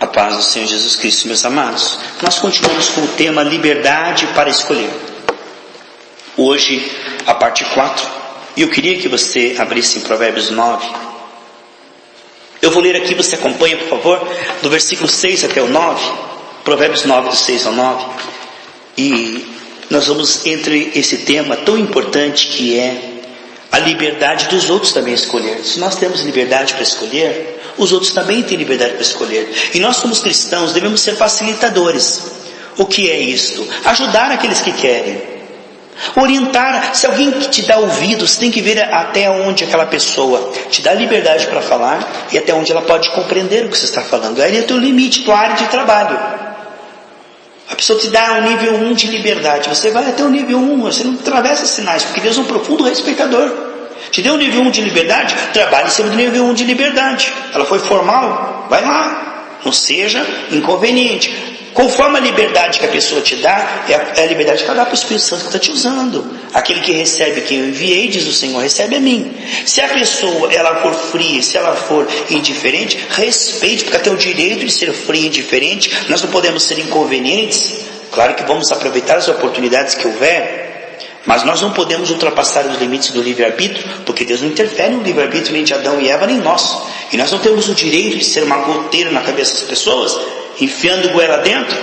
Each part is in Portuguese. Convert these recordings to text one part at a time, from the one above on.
A paz do Senhor Jesus Cristo, meus amados. Nós continuamos com o tema liberdade para escolher. Hoje, a parte 4. E eu queria que você abrisse em Provérbios 9. Eu vou ler aqui, você acompanha, por favor, do versículo 6 até o 9. Provérbios 9, do 6 ao 9. E nós vamos entre esse tema tão importante que é a liberdade dos outros também escolher. Se nós temos liberdade para escolher, os outros também têm liberdade para escolher. E nós, como cristãos, devemos ser facilitadores. O que é isto? Ajudar aqueles que querem. Orientar. Se alguém que te dá ouvido, você tem que ver até onde aquela pessoa te dá liberdade para falar e até onde ela pode compreender o que você está falando. Aí é o teu limite, tua área de trabalho. A pessoa te dá um nível 1 de liberdade. Você vai até o nível 1, você não atravessa sinais, porque Deus é um profundo respeitador. Te deu um nível 1 de liberdade, trabalhe em cima do nível 1 de liberdade. Ela foi formal, vai lá. Não seja inconveniente. Conforme a liberdade que a pessoa te dá, é a liberdade que ela dá para o Espírito Santo que está te usando. Aquele que recebe quem eu enviei, diz o Senhor, recebe a mim. Se a pessoa ela for fria, se ela for indiferente, respeite, porque ela tem o direito de ser fria e indiferente. Nós não podemos ser inconvenientes. Claro que vamos aproveitar as oportunidades que houver, mas nós não podemos ultrapassar os limites do livre-arbítrio, porque Deus não interfere no livre-arbítrio nem de Adão e Eva, nem nós. E nós não temos o direito de ser uma goteira na cabeça das pessoas, enfiando goela dentro.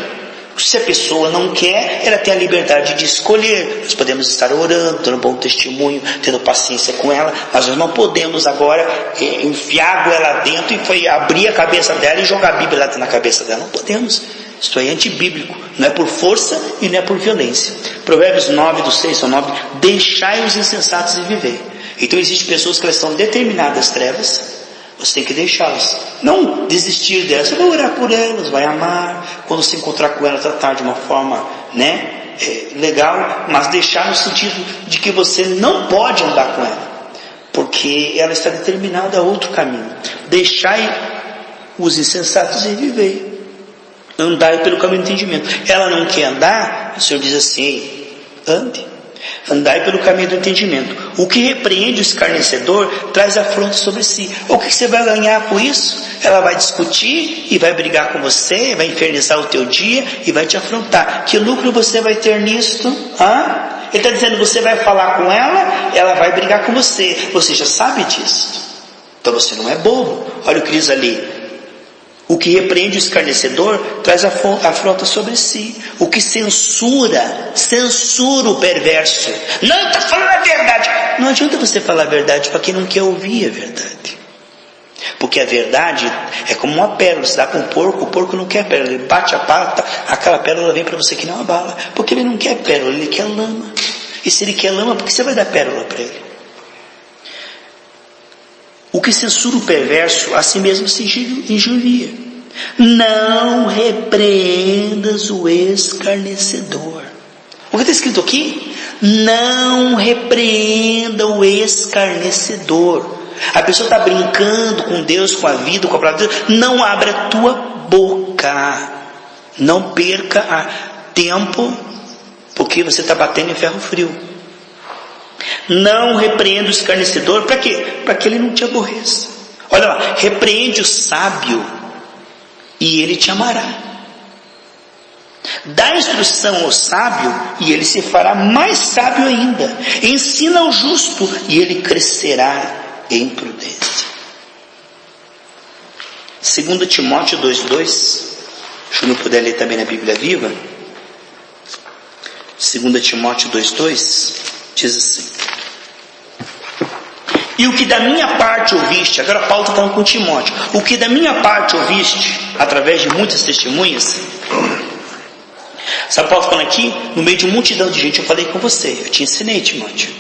Se a pessoa não quer, ela tem a liberdade de escolher. Nós podemos estar orando, dando bom testemunho, tendo paciência com ela, mas nós não podemos agora enfiar a goela dentro e abrir a cabeça dela e jogar a Bíblia lá na cabeça dela. Não podemos. Isto é antibíblico, não é por força e não é por violência. Provérbios 9, do 6 ao 9, deixai os insensatos e viver. Então existem pessoas que elas são determinadas às trevas, você tem que deixá-las, não desistir delas. Você vai orar por elas, vai amar, quando se encontrar com elas, tratar de uma forma legal, mas deixar no sentido de que você não pode andar com ela, porque ela está determinada a outro caminho. Deixai os insensatos e viver. Andai pelo caminho do entendimento. Ela não quer andar, o Senhor diz assim, ande. Andai pelo caminho do entendimento. O que repreende o escarnecedor traz afronta sobre si. O que você vai ganhar com isso? Ela vai discutir e vai brigar com você, vai infernizar o teu dia e vai te afrontar. Que lucro você vai ter nisto? Ele está dizendo, você vai falar com ela vai brigar com você. Você já sabe disso. Então você não é bobo. Olha o que diz ali. O que repreende o escarnecedor traz afronta sobre si. O que censura o perverso. Não, está falando a verdade. Não adianta você falar a verdade para quem não quer ouvir a verdade. Porque a verdade é como uma pérola. Você dá para um porco, o porco não quer pérola. Ele bate a pata, aquela pérola vem para você que nem uma bala. Porque ele não quer pérola, ele quer lama. E se ele quer lama, por que você vai dar pérola para ele? O que censura o perverso, a si mesmo se injuria. Não repreendas o escarnecedor. O que está escrito aqui? Não repreenda o escarnecedor. A pessoa está brincando com Deus, com a vida, com a palavra de Deus. Não abra a tua boca. Não perca tempo, porque você está batendo em ferro frio. Não repreenda o escarnecedor. Para quê? Para que ele não te aborreça. Olha lá, repreende o sábio e ele te amará. Dá instrução ao sábio e ele se fará mais sábio ainda. Ensina ao justo e ele crescerá em prudência. 2 Timóteo 2:2. Se eu não puder ler também na Bíblia Viva. 2 Timóteo 2:2 diz assim. E o que da minha parte ouviste, agora Paulo está falando com Timóteo, o que da minha parte ouviste, através de muitas testemunhas, sabe Paulo falando aqui, no meio de uma multidão de gente, eu falei com você, eu te ensinei, Timóteo.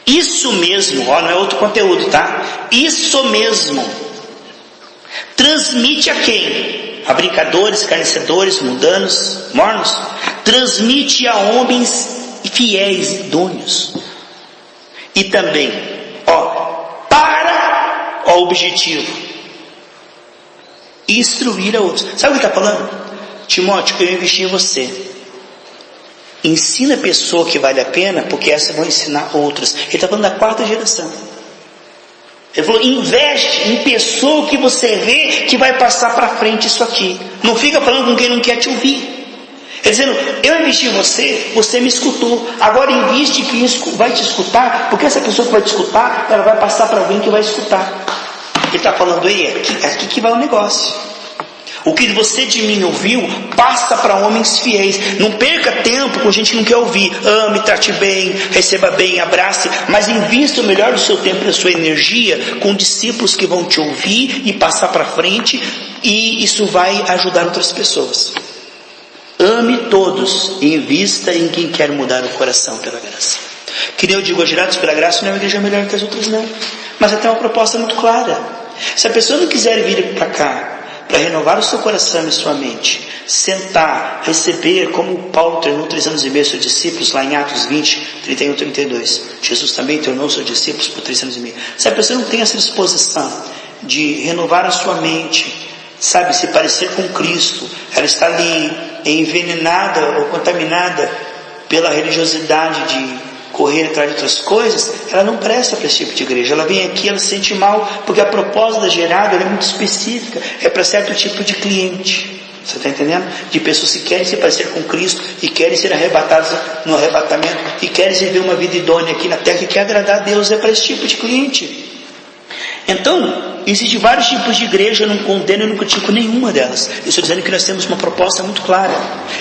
Isso mesmo, não é outro conteúdo, tá? Isso mesmo, transmite a quem? A brincadores, escarnecedores, mundanos, mornos, transmite a homens fiéis, idôneos. E também, para o objetivo, instruir a outros. Sabe o que está falando? Timóteo, eu investi em você. Ensina a pessoa que vale a pena, porque essa vão ensinar outros. Ele está falando da 4ª geração. Ele falou, investe em pessoa que você vê que vai passar para frente isso aqui. Não fica falando com quem não quer te ouvir. Ele dizendo, eu investi em você, você me escutou. Agora investe em quem vai te escutar, porque essa pessoa que vai te escutar, ela vai passar para alguém que vai escutar. Ele está falando, aqui que vai o negócio. O que você de mim ouviu, passa para homens fiéis. Não perca tempo com gente que não quer ouvir. Ame, trate bem, receba bem, abrace. Mas invista o melhor do seu tempo e da sua energia com discípulos que vão te ouvir e passar para frente. E isso vai ajudar outras pessoas. Ame todos e invista em quem quer mudar o coração pela graça. Que nem eu digo, Gerados pela graça não é uma igreja melhor que as outras não. Mas até uma proposta muito clara. Se a pessoa não quiser vir para cá, para renovar o seu coração e sua mente, sentar, receber, como Paulo tornou 3 anos e meio seus discípulos, lá em Atos 20, 31 e 32. Jesus também tornou seus discípulos por 3 anos e meio. Se a pessoa não tem essa disposição de renovar a sua mente, sabe, se parecer com Cristo, ela está ali envenenada ou contaminada pela religiosidade de correr atrás de outras coisas, ela não presta para esse tipo de igreja. Ela vem aqui, ela se sente mal, porque a proposta da Gerado é muito específica, é para certo tipo de cliente. Você está entendendo? De pessoas que querem se parecer com Cristo e querem ser arrebatadas no arrebatamento e querem viver uma vida idônea aqui na terra e quer agradar a Deus, é para esse tipo de cliente. Então, existem vários tipos de igreja, eu não condeno, eu não critico nenhuma delas. Eu estou dizendo que nós temos uma proposta muito clara.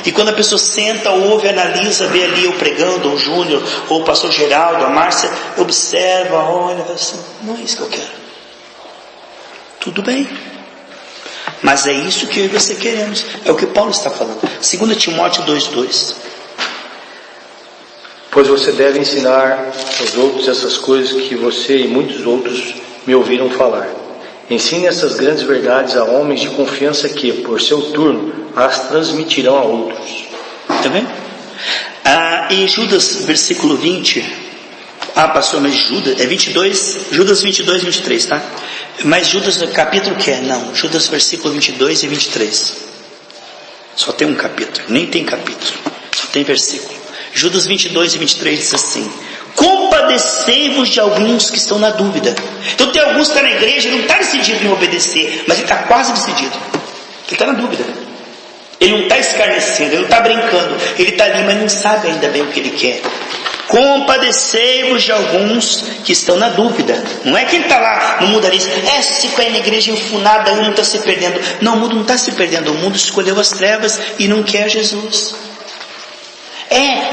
E quando a pessoa senta, ouve, analisa, vê ali eu pregando, ou o Júnior, ou o pastor Geraldo, a Márcia, observa, olha, fala assim, não é isso que eu quero. Tudo bem. Mas é isso que eu e você queremos. É o que Paulo está falando. 2 Timóteo 2:2. Pois você deve ensinar aos outros essas coisas que você e muitos outros me ouviram falar. Ensine essas grandes verdades a homens de confiança que, por seu turno, as transmitirão a outros. Está vendo? Em Judas, versículo 20. Pastor, mas Judas, é 22, Judas 22, 23, tá? Mas Judas, capítulo que é? Não, Judas, versículo 22 e 23. Só tem um capítulo, nem tem capítulo, só tem versículo. Judas 22 e 23 diz assim: compadecei-vos de alguns que estão na dúvida. Então tem alguns que estão na igreja, ele não está decidido em obedecer, mas ele está quase decidido. Ele está na dúvida. Ele não está escarnecendo, ele não está brincando. Ele está ali, mas não sabe ainda bem o que ele quer. Compadecei-vos de alguns que estão na dúvida. Não é que ele está lá no mundo ali, se ficar na igreja enfunada, o mundo está se perdendo. Não, o mundo não está se perdendo, o mundo escolheu as trevas e não quer Jesus.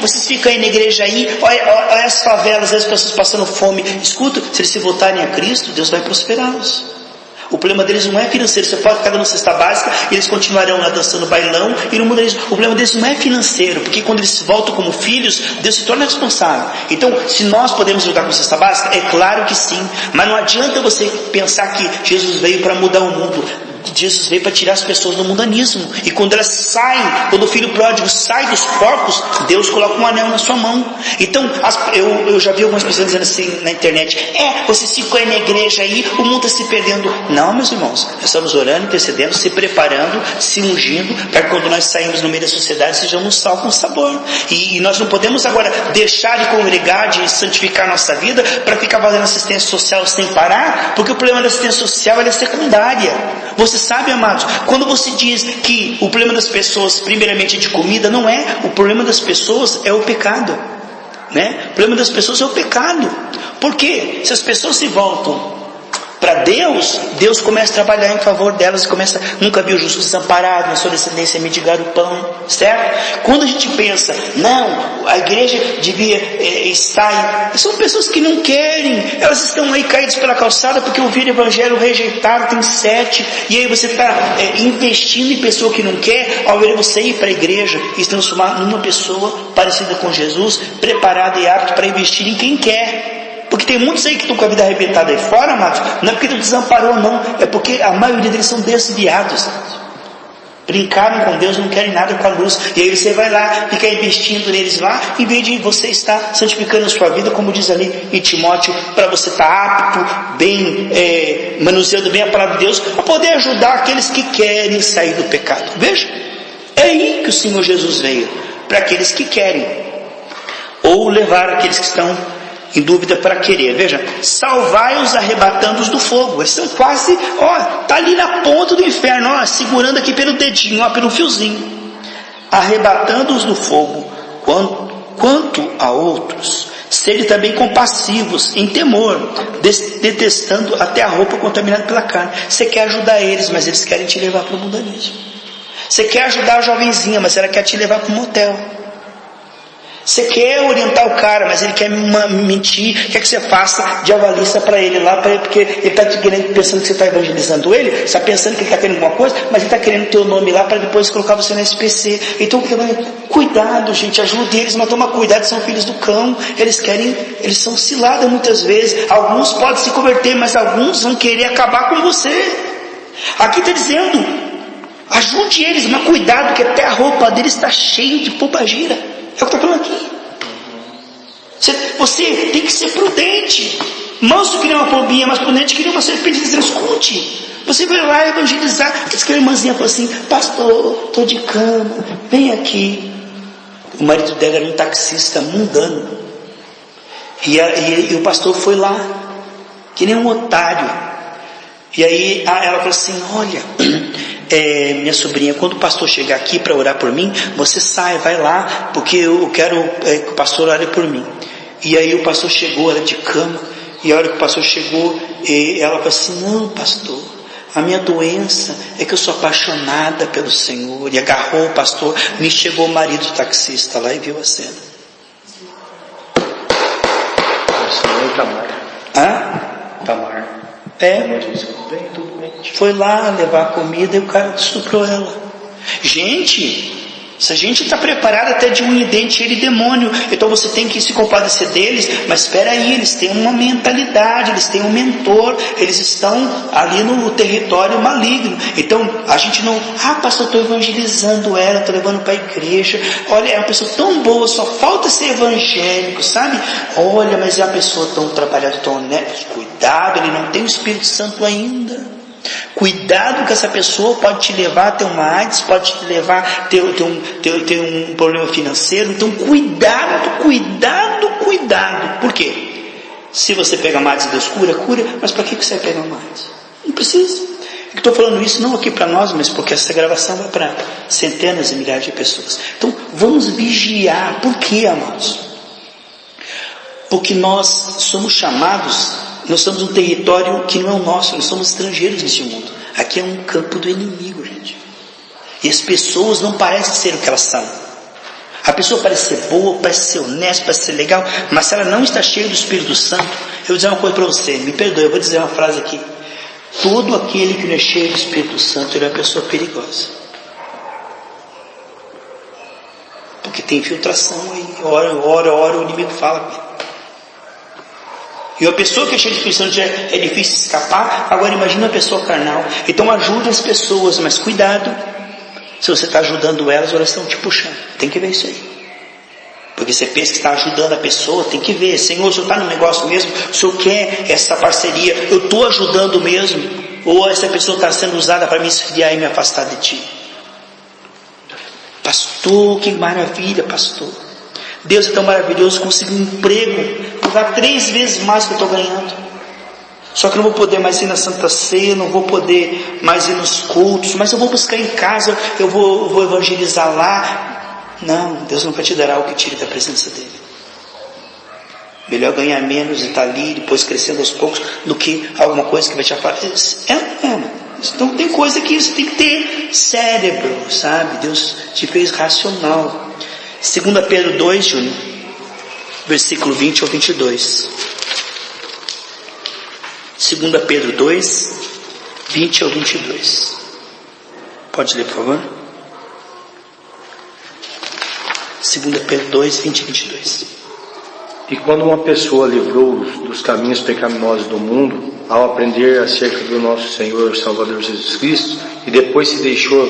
Vocês ficam aí na igreja aí, olha as favelas, as pessoas passando fome. Escuta, se eles se voltarem a Cristo, Deus vai prosperá-los. O problema deles não é financeiro. Você pode ficar dando cesta básica e eles continuarão lá dançando bailão e no mundo deles. O problema deles não é financeiro, porque quando eles voltam como filhos, Deus se torna responsável. Então, se nós podemos jogar com cesta básica, é claro que sim, mas não adianta você pensar que Jesus veio para mudar o mundo. Jesus veio para tirar as pessoas do mundanismo. E quando elas saem, quando o filho pródigo sai dos porcos, Deus coloca um anel na sua mão. Então, eu já vi algumas pessoas dizendo assim na internet: você ficou aí na igreja aí, o mundo está se perdendo. Não, meus irmãos, nós estamos orando, intercedendo, se preparando, se ungindo, para que quando nós saímos no meio da sociedade, sejamos sal com sabor. E nós não podemos agora deixar de congregar, de santificar nossa vida, para ficar fazendo assistência social sem parar, porque o problema da assistência social é secundária. Você sabe, amados, quando você diz que o problema das pessoas primeiramente é de comida, não é. O problema das pessoas é o pecado, né? O problema das pessoas é o pecado. Por quê? Se as pessoas se voltam para Deus, Deus começa a trabalhar em favor delas e começa, nunca viu o justo desamparado, na sua descendência mendigar o pão, certo? Quando a gente pensa, não, a igreja devia estar, são pessoas que não querem, elas estão aí caídas pela calçada porque ouviram o evangelho, rejeitaram, tem 7, e aí você está investindo em pessoa que não quer, ao invés de você ir para a igreja e se transformar numa pessoa parecida com Jesus, preparada e apta para investir em quem quer. Porque tem muitos aí que estão com a vida arrebentada aí fora, amados, não é porque não desamparou não, é porque a maioria deles são desviados. Brincaram com Deus, não querem nada com a luz, e aí você vai lá, fica investindo neles lá, em vez de você estar santificando a sua vida, como diz ali em Timóteo, para você estar apto, bem, manuseando bem a palavra de Deus, para poder ajudar aqueles que querem sair do pecado. Veja, é aí que o Senhor Jesus veio, para aqueles que querem, ou levar aqueles que estão em dúvida para querer. Veja, salvai-os arrebatando-os do fogo. Eles estão quase, tá ali na ponta do inferno, segurando aqui pelo dedinho, pelo fiozinho. Arrebatando-os do fogo. Quanto a outros, sede também compassivos, em temor, detestando até a roupa contaminada pela carne. Você quer ajudar eles, mas eles querem te levar para o mundanismo. Você quer ajudar a jovenzinha, mas ela quer te levar para um motel. Você quer orientar o cara, mas ele quer mentir, quer que você faça de avalista para ele lá, porque ele está pensando que você está evangelizando ele, você está pensando que ele está querendo alguma coisa, mas ele está querendo ter o nome lá para depois colocar você na SPC. Então, cuidado, gente, ajude eles, mas toma cuidado, são filhos do cão, eles são cilados muitas vezes. Alguns podem se converter, mas alguns vão querer acabar com você. Aqui está dizendo, ajude eles, mas cuidado, que até a roupa deles está cheia de bobageira. É o que está falando aqui. Você tem que ser prudente. Manso que nem uma pombinha, mas prudente que nem uma serpente. Escute. Você vai lá evangelizar. Diz que a irmãzinha falou assim: pastor, estou de cama, vem aqui. O marido dela era um taxista mundano. E o pastor foi lá, que nem um otário. E aí ela falou assim: olha, minha sobrinha, quando o pastor chegar aqui para orar por mim, você sai, vai lá, porque eu quero que o pastor ore por mim. E aí o pastor chegou, ela de cama, e a hora que o pastor chegou, ela falou assim: não, pastor, a minha doença é que eu sou apaixonada pelo Senhor. E agarrou o pastor, me chegou o marido do taxista lá e viu a cena. Tamar. Foi lá levar a comida e o cara estuprou ela. Gente, essa gente está preparada até de unha e dente, cheio de demônio. Então você tem que se compadecer deles. Mas espera aí, eles têm uma mentalidade, eles têm um mentor, eles estão ali no território maligno. Então a gente não, pastor, estou evangelizando ela, estou levando para a igreja. Olha, é uma pessoa tão boa, só falta ser evangélico, sabe? Olha, mas é uma pessoa tão trabalhada, tão honesta. Cuidado, ele não tem o Espírito Santo ainda. Cuidado, que essa pessoa pode te levar a ter uma AIDS, pode te levar a ter um problema financeiro. Então cuidado. Por quê? Se você pega uma AIDS, Deus cura, mas para que você vai pegar uma AIDS? Não precisa. Eu estou falando isso não aqui para nós, mas porque essa gravação vai para centenas e milhares de pessoas. Então vamos vigiar. Por quê, amados? Porque nós somos chamados, nós somos um território que não é o nosso, nós somos estrangeiros neste mundo. Aqui é um campo do inimigo, gente. E as pessoas não parecem ser o que elas são. A pessoa parece ser boa, parece ser honesta, parece ser legal, mas se ela não está cheia do Espírito Santo, eu vou dizer uma coisa para você, me perdoe, eu vou dizer uma frase aqui. Todo aquele que não é cheio do Espírito Santo, ele é uma pessoa perigosa. Porque tem infiltração aí, hora, o inimigo fala. E a pessoa que é cheia de Espírito Santo é difícil escapar. Agora imagina uma pessoa carnal. Então ajude as pessoas, mas cuidado. Se você está ajudando elas estão te puxando. Tem que ver isso aí. Porque você pensa que está ajudando a pessoa, tem que ver. Senhor, o Senhor está no negócio mesmo? O Senhor quer essa parceria? Eu estou ajudando mesmo? Ou essa pessoa está sendo usada para me esfriar e me afastar de Ti? Pastor, que maravilha, pastor. Deus é tão maravilhoso, consegui um emprego, vou dar 3 vezes mais que eu estou ganhando. Só que eu não vou poder mais ir na Santa Ceia, não vou poder mais ir nos cultos, mas eu vou buscar em casa, eu vou evangelizar lá. Não, Deus não vai te dar algo que tire da presença dEle. Melhor ganhar menos e estar ali, depois crescendo aos poucos, do que alguma coisa que vai te aparecer. Então tem coisa que você tem que ter cérebro, sabe? Deus te fez racional. 2 Pedro 2, Júnior, versículo 20 ao 22. 2 Pedro 2, 20 ao 22. Pode ler, por favor? 2 Pedro 2, 20 e 22. E quando uma pessoa livrou-os dos caminhos pecaminosos do mundo, ao aprender acerca do nosso Senhor e Salvador Jesus Cristo, e depois se deixou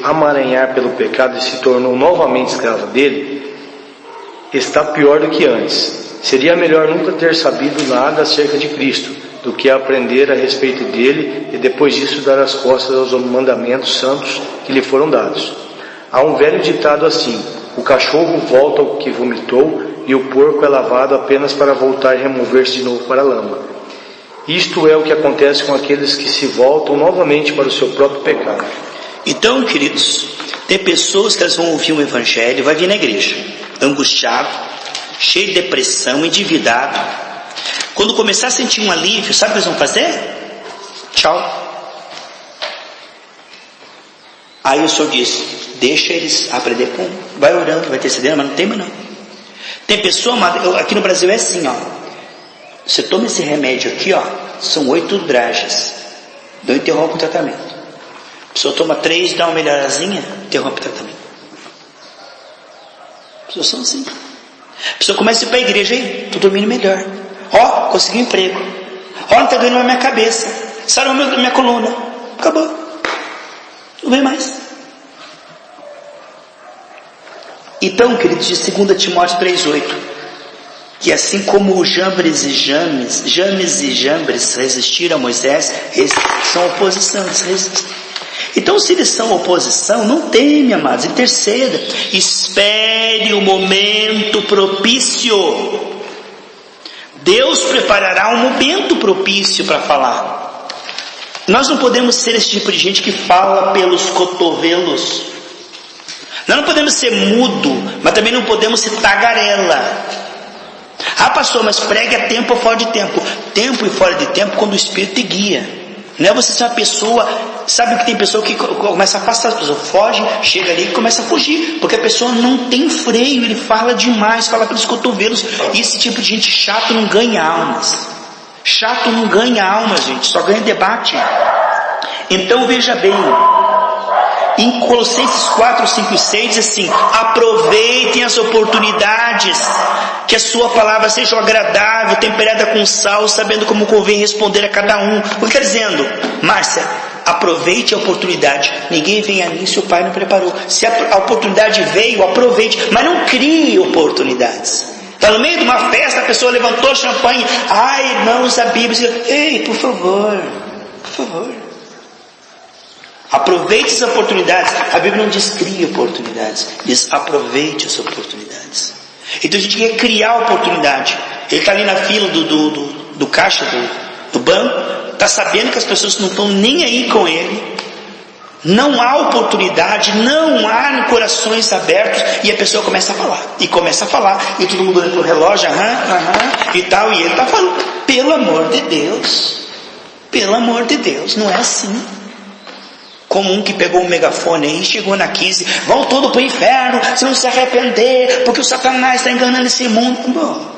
amaranhar pelo pecado e se tornou novamente escravo dele, está pior do que antes. Seria melhor nunca ter sabido nada acerca de Cristo, do que aprender a respeito dele e depois disso dar as costas aos mandamentos santos que lhe foram dados. Há um velho ditado assim: o cachorro volta ao que vomitou e o porco é lavado apenas para voltar e remover-se de novo para a lama. Isto é o que acontece com aqueles que se voltam novamente para o seu próprio pecado. Então, queridos, tem pessoas que elas vão ouvir um evangelho, vai vir na igreja, angustiado, cheio de depressão, endividado. Quando começar a sentir um alívio, sabe o que eles vão fazer? Tchau. Aí o Senhor diz, deixa eles aprender com, vai orando, vai intercedendo, mas não tem mais não. Tem pessoa, aqui no Brasil é assim, ó. Você toma esse remédio aqui, ó, são 8 dragens, não interrompe o tratamento. A pessoa toma 3, dá uma melhorazinha, interrompe o tratamento. As pessoas são assim. A pessoa começa a ir para a igreja, aí, tô dormindo melhor. Ó, consegui um emprego. Ó, não está ganhando na minha cabeça. Sarou minha coluna. Acabou. Não vem mais. Então, queridos, de 2 Timóteo 3,8, que assim como James e Jambres resistiram a Moisés, eles são oposição, eles resistem. Então, se eles são oposição, não teme, amados, interceda, espere o momento propício. Deus preparará um momento propício para falar. Nós não podemos ser esse tipo de gente que fala pelos cotovelos. Nós não podemos ser mudo, mas também não podemos ser tagarela. Ah, pastor, mas pregue a tempo ou fora de tempo. Tempo e fora de tempo quando o Espírito te guia. Não é você ser uma pessoa, sabe que tem pessoa que começa a afastar, as pessoas fogem, chega ali e começa a fugir, porque a pessoa não tem freio, ele fala demais, fala pelos cotovelos, e esse tipo de gente chato não ganha almas. Chato não ganha almas, gente, só ganha debate. Então veja bem, em Colossenses 4, 5 e 6 diz assim, aproveitem as oportunidades, que a sua palavra seja agradável, temperada com sal, sabendo como convém responder a cada um. O que está dizendo? Márcia, aproveite a oportunidade. Ninguém vem a mim se o Pai não preparou. Se a oportunidade veio, aproveite, mas não crie oportunidades. Está no meio de uma festa, a pessoa levantou champanhe, ai irmãos, a Bíblia, ei, por favor, aproveite as oportunidades. A Bíblia não diz crie oportunidades, diz aproveite as oportunidades. Então a gente quer criar oportunidade. Ele está ali na fila do caixa do banco, está sabendo que as pessoas não estão nem aí com ele, não há oportunidade, não há corações abertos, e a pessoa começa a falar, e todo mundo olha pro relógio, e tal, e ele está falando, pelo amor de Deus, não é assim. Como um que pegou um megafone aí, chegou na 15, vão todo para o inferno, se não se arrepender, porque o Satanás está enganando esse mundo. Bom,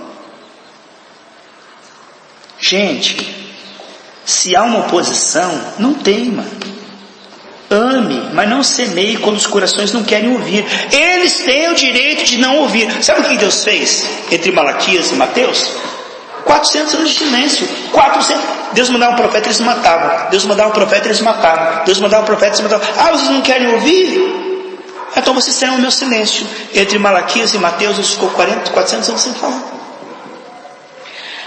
gente, se há uma oposição, não teima. Ame, mas não semeie quando os corações não querem ouvir. Eles têm o direito de não ouvir. Sabe o que Deus fez entre Malaquias e Mateus? 400 anos de silêncio. 400. Deus mandava um profeta, eles matavam. Deus mandava um profeta, eles matavam. Deus mandava um profeta, eles matavam. Ah, vocês não querem ouvir? Então vocês terão o meu silêncio. Entre Malaquias e Mateus, Deus ficou 400 anos sem falar.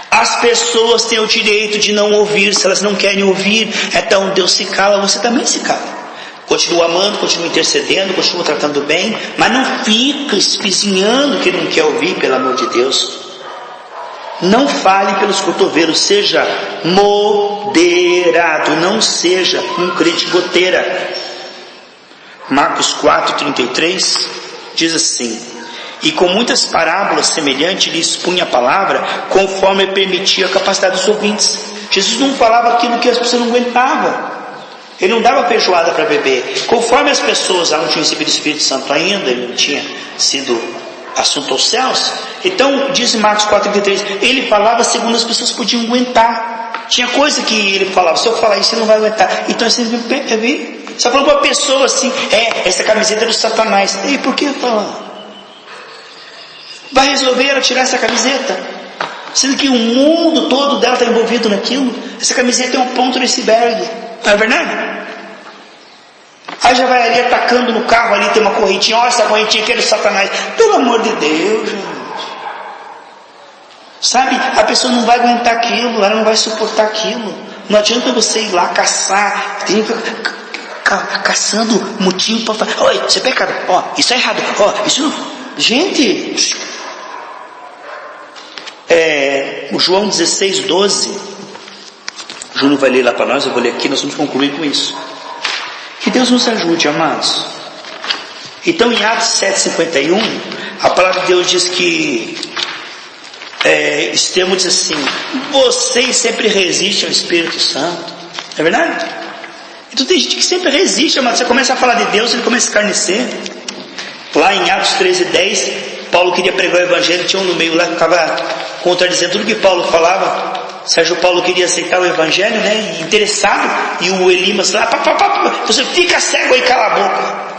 As pessoas têm o direito de não ouvir. Se elas não querem ouvir, então Deus se cala, você também se cala. Continua amando, continua intercedendo, continua tratando bem, mas não fica espizinhando que não quer ouvir, pelo amor de Deus. Não fale pelos cotovelos, seja moderado, não seja um crente goteira. Marcos 4:33 diz assim, e com muitas parábolas semelhantes lhe expunha a palavra, conforme permitia a capacidade dos ouvintes. Jesus não falava aquilo que as pessoas não aguentavam. Ele não dava feijoada para beber. Conforme as pessoas não tinham recebido o Espírito Santo ainda, ele não tinha sido assunto aos céus. Então, diz em Marcos 4:33, ele falava segundo as pessoas podiam aguentar. Tinha coisa que ele falava, se eu falar isso, você não vai aguentar. Então, você só falou para uma pessoa assim, essa camiseta é do Satanás. E por que falar? Vai resolver ela tirar essa camiseta? Sendo que o mundo todo dela está envolvido naquilo. Essa camiseta é um ponto no iceberg. Não é verdade? Aí já vai ali atacando no carro, ali tem uma correntinha, olha essa correntinha aqui é do Satanás. Pelo amor de Deus, gente. Sabe, a pessoa não vai aguentar aquilo, ela não vai suportar aquilo. Não adianta você ir lá caçar, tem que ficar caçando motivo para falar, oi, você é pecado, ó, isso é errado, ó, isso não. Gente, o João 16, 12, Júnior vai ler lá para nós, eu vou ler aqui, nós vamos concluir com isso. Que Deus nos ajude, amados. Então em Atos 7:51, a palavra de Deus diz que Estevão diz assim: vocês sempre resistem ao Espírito Santo. É verdade? Então tem gente que sempre resiste, amado. Você começa a falar de Deus, ele começa a escarnecer. Lá em Atos 13:10, Paulo queria pregar o Evangelho, tinha um no meio lá que ficava contradizendo tudo que Paulo falava. Sérgio Paulo queria aceitar o Evangelho, né? Interessado, e o Elimas lá, você fica cego aí, cala a boca.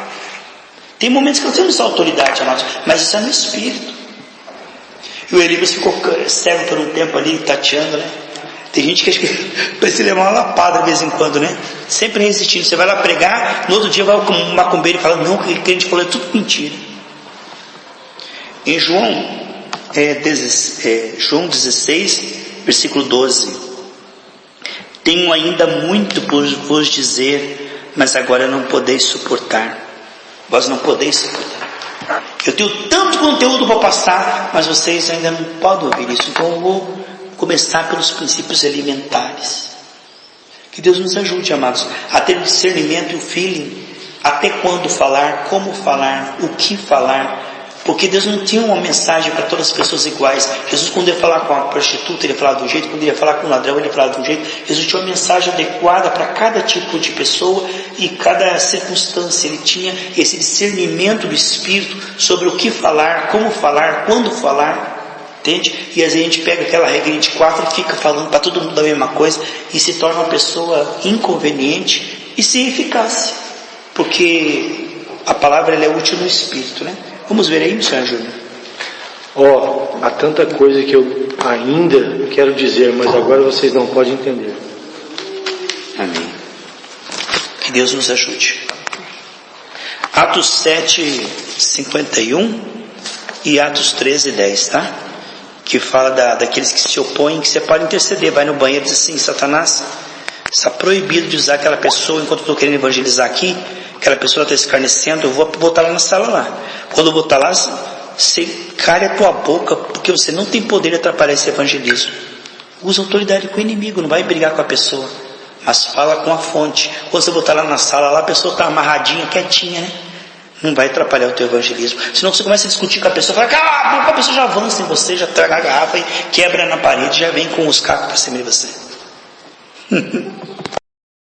Tem momentos que nós temos autoridade, amados, mas isso é no Espírito. E o Elimas ficou cego por um tempo ali, tateando, né? Tem gente que acha que precisa levar uma lapada de vez em quando, né? Sempre resistindo. Você vai lá pregar, no outro dia vai um macumbeiro e fala: não, o que a gente falou é tudo mentira. Em João 16, versículo 12: tenho ainda muito por vos dizer, mas agora não podeis suportar. Vós não podeis suportar. Eu tenho tanto conteúdo para passar, mas vocês ainda não podem ouvir isso. Então eu vou começar pelos princípios elementares. Que Deus nos ajude, amados, a ter o discernimento e o feeling, até quando falar, como falar, o que falar. Porque Deus não tinha uma mensagem para todas as pessoas iguais. Jesus, quando ia falar com a prostituta, ele falava de um jeito. Quando ia falar com o ladrão, ele falava de um jeito. Jesus tinha uma mensagem adequada para cada tipo de pessoa e cada circunstância. Ele tinha esse discernimento do Espírito sobre o que falar, como falar, quando falar. Entende? E às vezes a gente pega aquela regrinha de 4 e fica falando para todo mundo a mesma coisa e se torna uma pessoa inconveniente e sem eficácia. Porque a palavra ela é útil no Espírito, né? Vamos ver aí, senhor Júnior. Há tanta coisa que eu ainda quero dizer, mas agora vocês não podem entender. Amém. Que Deus nos ajude. Atos 7:51 e Atos 13:10, tá? Que fala daqueles que se opõem, que você pode interceder. Vai no banheiro e diz assim: Satanás, está proibido de usar aquela pessoa enquanto eu estou querendo evangelizar aqui. Aquela pessoa está escarnecendo, eu vou botar lá na sala lá. Quando eu botar lá, você cale a tua boca, porque você não tem poder de atrapalhar esse evangelismo. Usa autoridade com o inimigo, não vai brigar com a pessoa, mas fala com a fonte. Quando você botar lá na sala, lá a pessoa está amarradinha, quietinha, né? Não vai atrapalhar o teu evangelismo. Senão você começa a discutir com a pessoa, fala: cala a boca, a pessoa já avança em você, já traga a garrafa e quebra na parede, já vem com os cacos para cima de você.